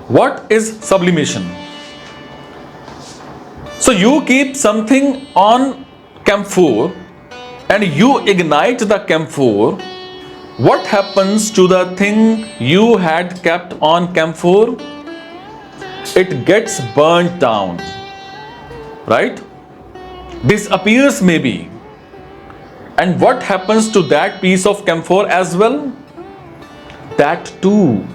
What is sublimation? So you keep something on camphor and you ignite the camphor. What happens to the thing you had kept on camphor? It gets burnt down, right? Disappears maybe. And what happens to that piece of camphor as well? That too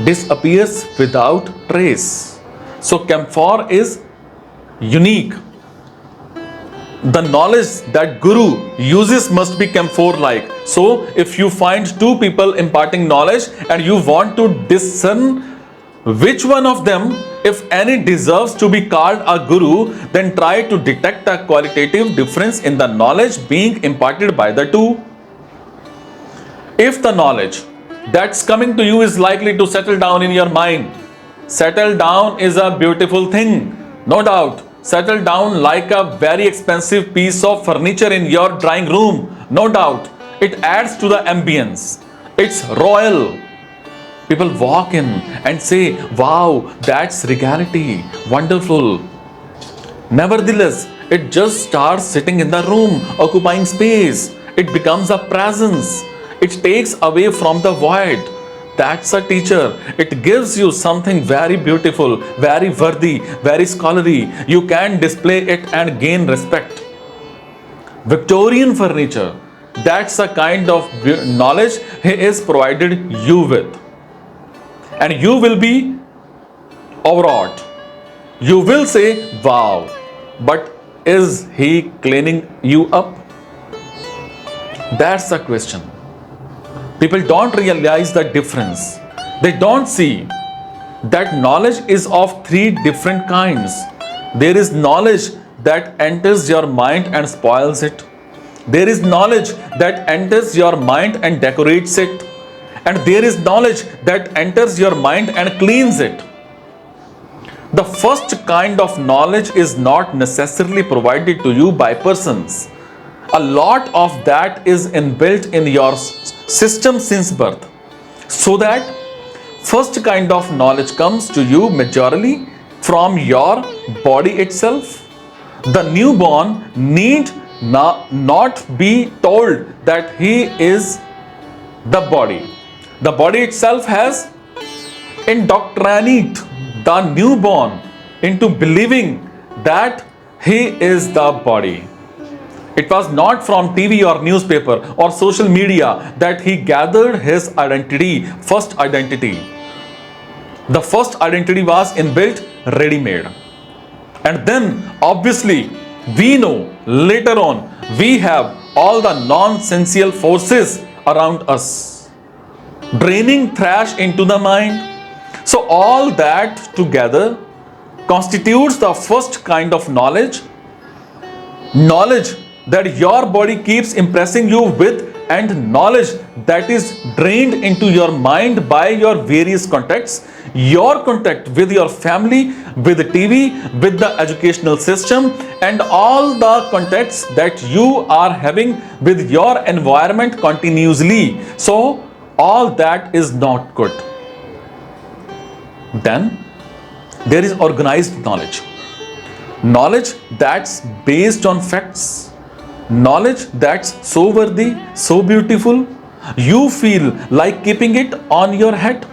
disappears without trace. So camphor is unique. The knowledge that guru uses must be camphor like. So if you find two people imparting knowledge and you want to discern which one of them, if any, deserves to be called a guru, then try to detect a qualitative difference in the knowledge being imparted by the two. If the knowledge that's coming to you is likely to settle down in your mind, settle down is a beautiful thing, no doubt. Settle down like a very expensive piece of furniture in your drawing room, no doubt. It adds to the ambience. It's royal. People walk in and say, wow, that's regality, wonderful. Nevertheless, it just starts sitting in the room, occupying space. It becomes a presence. It takes away from the void. That's a teacher. It gives you something very beautiful, very worthy, very scholarly. You can display it and gain respect. Victorian furniture, that's the kind of knowledge he is provided you with. And you will be overawed. You will say, wow, but is he cleaning you up? That's the question. People don't realize the difference. They don't see that knowledge is of three different kinds. There is knowledge that enters your mind and spoils it. There is knowledge that enters your mind and decorates it. And there is knowledge that enters your mind and cleans it. The first kind of knowledge is not necessarily provided to you by persons. A lot of that is inbuilt in your system since birth. So that first kind of knowledge comes to you majorly from your body itself. The newborn need not be told that he is the body. The body itself has indoctrinated the newborn into believing that he is the body. It was not from TV or newspaper or social media that he gathered his identity, first identity. The first identity was inbuilt, ready-made. And then obviously we know later on we have all the non-sensual forces around us draining trash into the mind. So all that together constitutes the first kind of knowledge. Knowledge that your body keeps impressing you with, and knowledge that is drained into your mind by your various contacts. Your contact with your family, with the TV, with the educational system, and all the contacts that you are having with your environment continuously. So all that is not good. Then there is organized knowledge. Knowledge that's based on facts. Knowledge that's so worthy, so beautiful, you feel like keeping it on your head.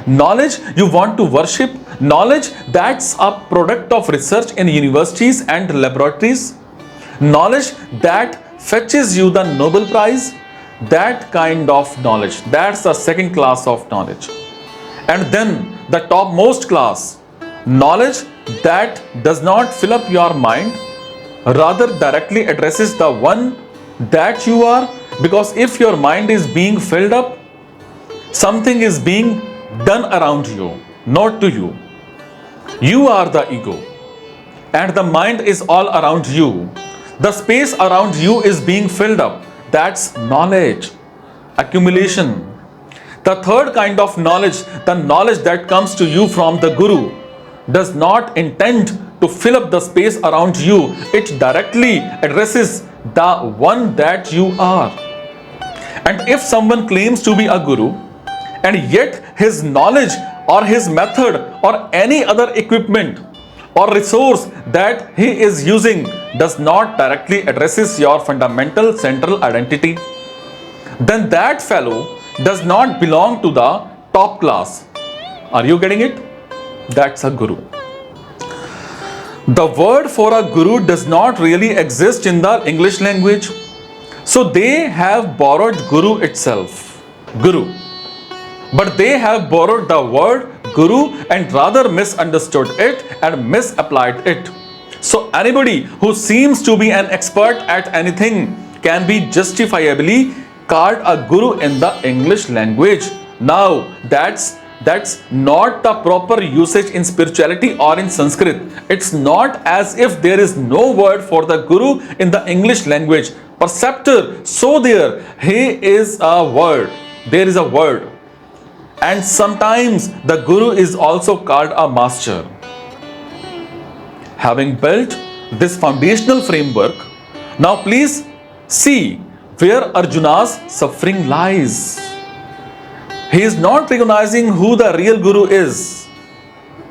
Knowledge you want to worship. Knowledge that's a product of research in universities and laboratories. Knowledge that fetches you the Nobel Prize. That kind of knowledge, that's the second class of knowledge. And then the topmost class, knowledge that does not fill up your mind, rather directly addresses the one that you are. Because if your mind is being filled up, something is being done around you, not to you. You are the ego, and the mind is all around you. The space around you is being filled up. That's knowledge, accumulation. The third kind of knowledge, the knowledge that comes to you from the guru, does not intend to fill up the space around you. It directly addresses the one that you are. And if someone claims to be a guru, and yet his knowledge or his method or any other equipment or resource that he is using does not directly addresses your fundamental central identity, then that fellow does not belong to the top class. Are you getting it? That's a guru. The word for a guru does not really exist in the English language. So they have borrowed guru itself. Guru. But they have borrowed the word guru and rather misunderstood it and misapplied it. So anybody who seems to be an expert at anything can be justifiably called a guru in the English language. Now that's not the proper usage in spirituality or in Sanskrit. It's not as if there is no word for the guru in the English language. Perceptor, so there, he is a word. There is a word. And sometimes the guru is also called a master. Having built this foundational framework, now please see where Arjuna's suffering lies. He is not recognizing who the real guru is.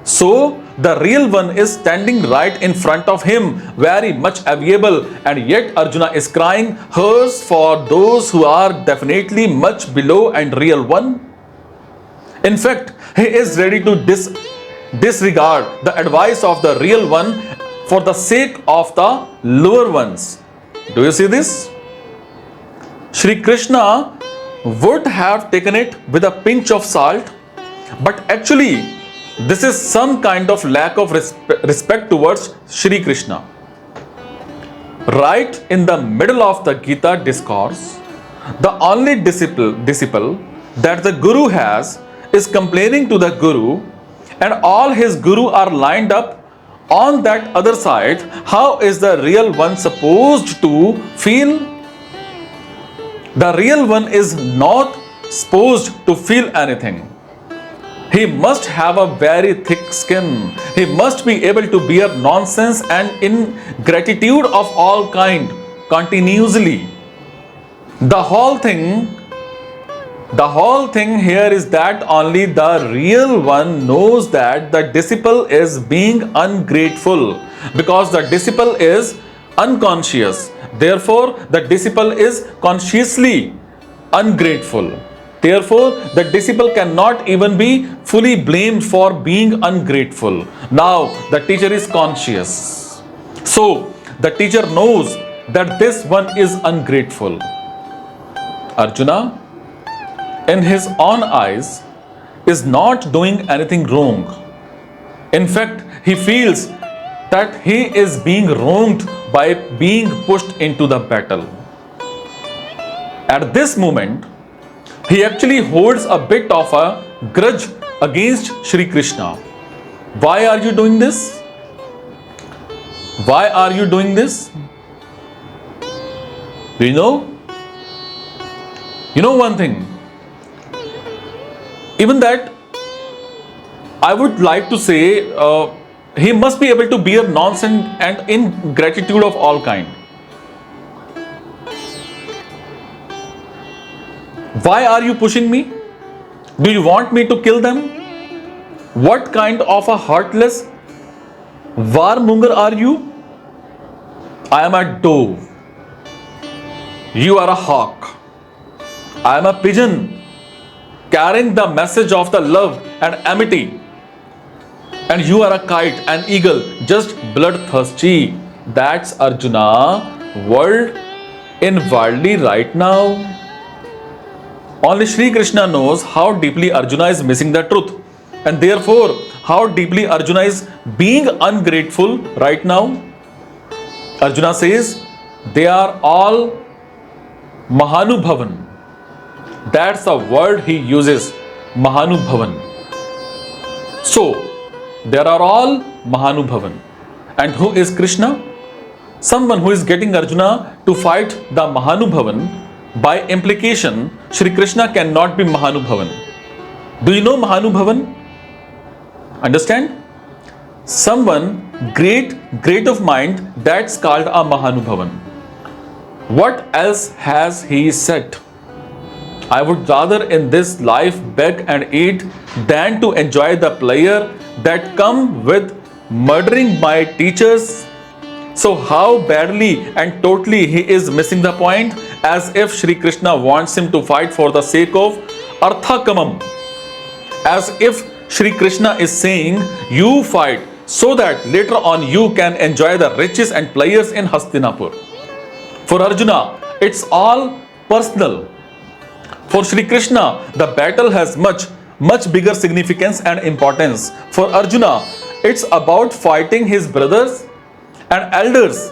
So the real one is standing right in front of him, very much available, and yet Arjuna is crying, hers for those who are definitely much below and real one. In fact, he is ready to disregard the advice of the real one for the sake of the lower ones. Do you see this? Shri Krishna would have taken it with a pinch of salt, but actually this is some kind of lack of respect towards Shri Krishna. Right in the middle of the Gita discourse, the only disciple that the Guru has is complaining to the Guru, and all his Guru are lined up on that other side. How is the real one supposed to feel? The real one is not supposed to feel anything. He must have a very thick skin. He must be able to bear nonsense and ingratitude of all kind continuously. The whole thing here is that only the real one knows that the disciple is being ungrateful, because the disciple is unconscious. Therefore, the disciple is consciously ungrateful. Therefore, the disciple cannot even be fully blamed for being ungrateful. Now, the teacher is conscious. So, the teacher knows that this one is ungrateful. Arjuna, in his own eyes, is not doing anything wrong. In fact, he feels that he is being wronged by being pushed into the battle. At this moment, he actually holds a bit of a grudge against Shri Krishna. Why are you doing this? Why are you doing this? Do you know? You know one thing. Even that, I would like to say, he must be able to bear nonsense and ingratitude of all kind. Why are you pushing me? Do you want me to kill them? What kind of a heartless warmonger are you? I am a dove. You are a hawk. I am a pigeon carrying the message of the love and amity. And you are a kite, an eagle, just bloodthirsty. That's Arjuna world inwardly right now. Only Shri Krishna knows how deeply Arjuna is missing the truth, and therefore how deeply Arjuna is being ungrateful right now. Arjuna says they are all Mahanubhavan. That's the word he uses, Mahanubhavan. So, there are all Mahanubhavan. And who is Krishna? Someone who is getting Arjuna to fight the Mahanubhavan. By implication, Shri Krishna cannot be Mahanubhavan. Do you know Mahanubhavan? Understand? Someone great of mind, that's called a Mahanubhavan. What else has he said? I would rather in this life beg and eat than to enjoy the pleasure that come with murdering my teachers. So how badly and totally he is missing the point, as if Shri Krishna wants him to fight for the sake of Arthakamam. As if Shri Krishna is saying, you fight so that later on you can enjoy the riches and pleasures in Hastinapur. For Arjuna, it's all personal. For Shri Krishna, the battle has much bigger significance and importance. For Arjuna, it's about fighting his brothers and elders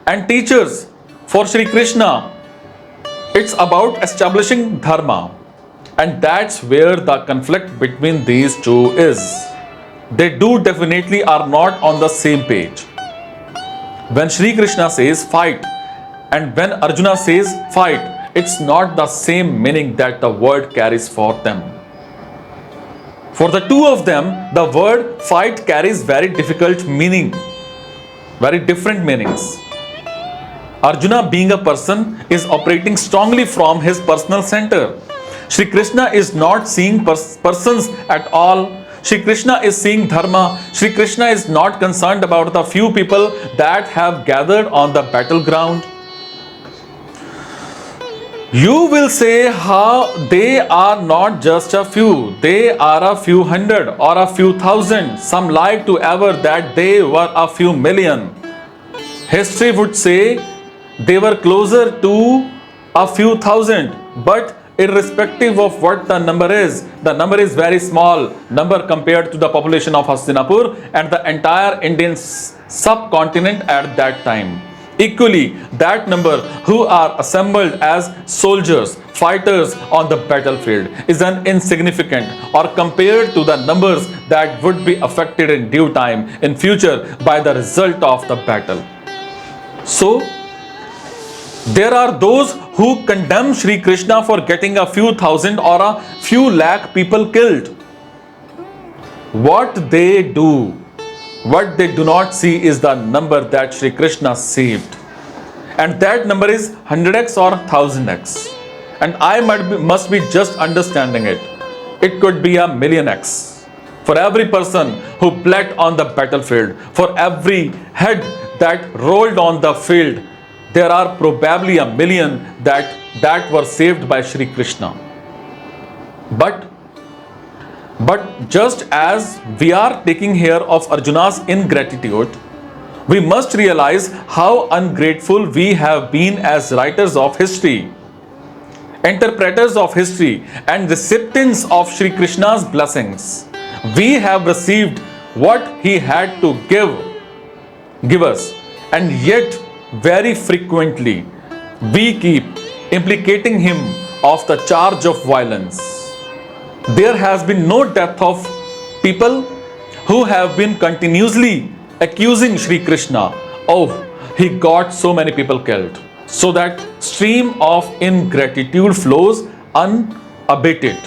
and teachers. For Shri Krishna, it's about establishing dharma. And that's where the conflict between these two is. They do definitely are not on the same page. When Shri Krishna says fight and when Arjuna says fight, it's not the same meaning that the word carries for them. For the two of them, the word fight carries very difficult meaning, very different meanings. Arjuna, being a person, is operating strongly from his personal center. Shri Krishna is not seeing persons at all. Shri Krishna is seeing dharma. Shri Krishna is not concerned about the few people that have gathered on the battleground. You will say how they are not just a few, they are a few hundred or a few thousand. Some like to aver that they were a few million. History would say they were closer to a few thousand, but irrespective of what the number is very small number compared to the population of Hastinapur and the entire Indian subcontinent at that time. Equally, that number who are assembled as soldiers, fighters on the battlefield is an insignificant or compared to the numbers that would be affected in due time in future by the result of the battle. So, there are those who condemn Shri Krishna for getting a few thousand or a few lakh people killed. What they do not see is the number that Shri Krishna saved. And that number is 100x or 1000x. And I must be just understanding it. It could be a millionx. For every person who bled on the battlefield, for every head that rolled on the field, there are probably a million that were saved by Shri Krishna. But just as we are taking care of Arjuna's ingratitude, we must realize how ungrateful we have been as writers of history, interpreters of history, and recipients of Shri Krishna's blessings. We have received what he had to give us, and yet very frequently we keep implicating him of the charge of violence. There has been no death of people who have been continuously accusing Shri Krishna. Oh, he got so many people killed. So that stream of ingratitude flows unabated.